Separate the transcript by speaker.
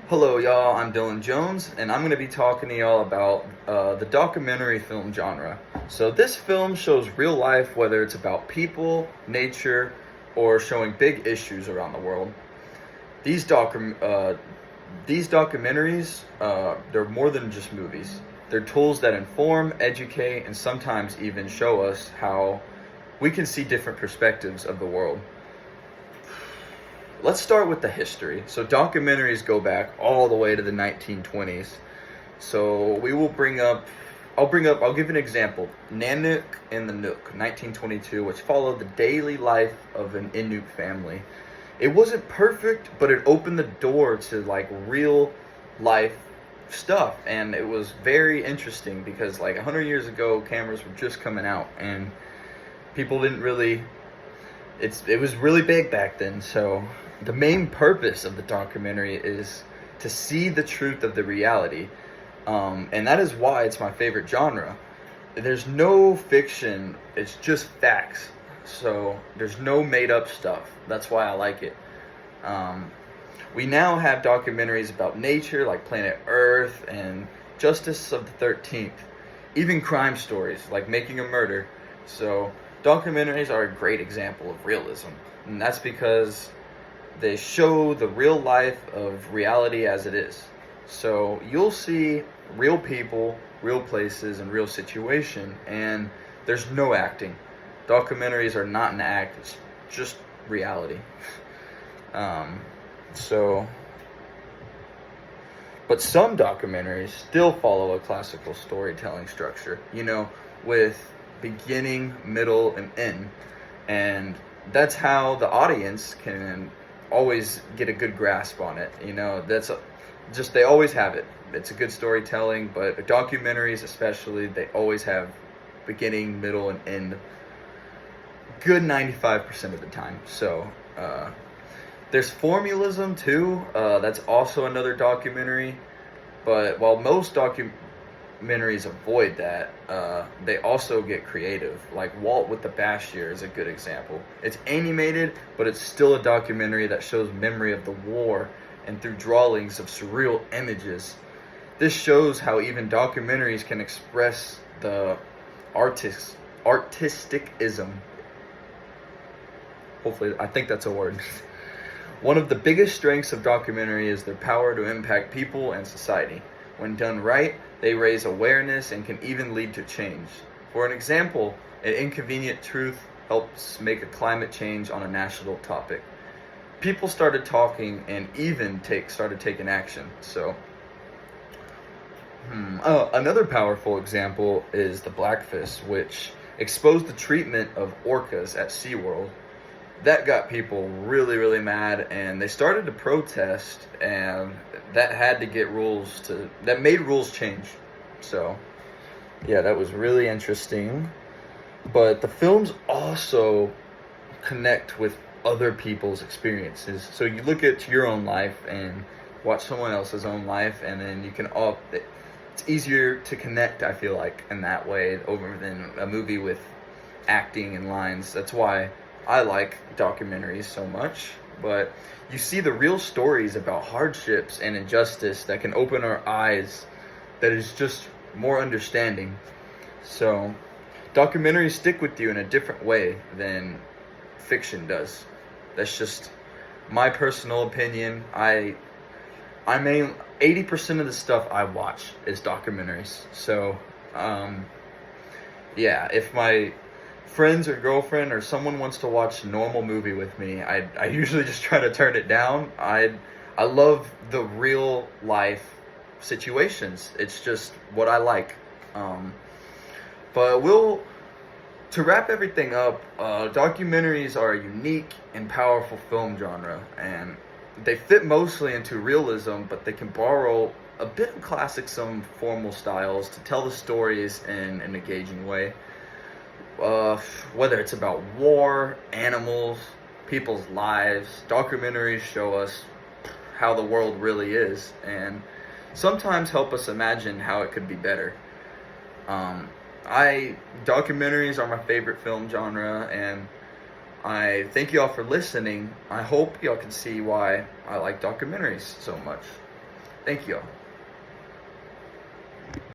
Speaker 1: Hello, y'all. I'm Dylan Jones, and I'm going to be talking to y'all about the documentary film genre. So, this film shows real life, whether it's about people, nature, or showing big issues around the world. These these documentaries, they're more than just movies. They're tools that inform, educate, and sometimes even show us how we can see different perspectives of the world. Let's start with the history. So documentaries go back all the way to the 1920s. So I'll give an example. Nanook and the Nook, 1922, which followed the daily life of an Inuk family. It wasn't perfect, but it opened the door to like real life stuff, and it was very interesting because like 100 years ago, cameras were just coming out, and people didn't really it was really big back then. So the main purpose of the documentary is to see the truth of the reality, and that is why it's my favorite genre. There's no fiction; it's just facts. So there's no made up stuff. That's why I like it. We now have documentaries about nature, like Planet Earth and Justice of the 13th, even crime stories like Making a Murder. So documentaries are a great example of realism, and that's because they show the real life of reality as it is. So you'll see real people, real places, and real situation, and there's no acting. Documentaries are not an act; it's just reality. Um, so, but some documentaries still follow a classical storytelling structure. With beginning, middle, and end, and that's how the audience can always get a good grasp on it. Just they always have it. It's a good storytelling, but documentaries especially, they always have beginning, middle, and end. Good 95% of the time. So there's Formulism too. That's also another documentary. But while most documentaries avoid that, they also get creative. Like Walt with the Bashir is a good example. It's animated, but it's still a documentary that shows memory of the war and through drawings of surreal images. This shows how even documentaries can express the artisticism. Hopefully, I think that's a word. One of the biggest strengths of documentary is their power to impact people and society. When done right, they raise awareness and can even lead to change. For an example, An Inconvenient Truth helps make a climate change on a national topic. People started talking and even started taking action. So, another powerful example is the Blackfish, which exposed the treatment of orcas at SeaWorld. That got people really, really mad, and they started to protest, and that made rules change. So, yeah, that was really interesting. But the films also connect with other people's experiences. So you look at your own life and watch someone else's own life, and then it's easier to connect, I feel like, in that way over than a movie with acting and lines. That's why I like documentaries so much. But you see the real stories about hardships and injustice that can open our eyes, that is just more understanding. So documentaries stick with you in a different way than fiction does. That's just my personal opinion. I mean, 80% of the stuff I watch is documentaries. So, yeah, if my friends or girlfriend or someone wants to watch a normal movie with me, I usually just try to turn it down. I love the real life situations. It's just what I like. But to wrap everything up, documentaries are a unique and powerful film genre, and they fit mostly into realism, but they can borrow a bit of classic, some formal styles to tell the stories in an engaging way. Whether it's about war, animals, people's lives, documentaries show us how the world really is, and sometimes help us imagine how it could be better. Documentaries are my favorite film genre, and I thank y'all for listening. I hope y'all can see why I like documentaries so much. Thank you all.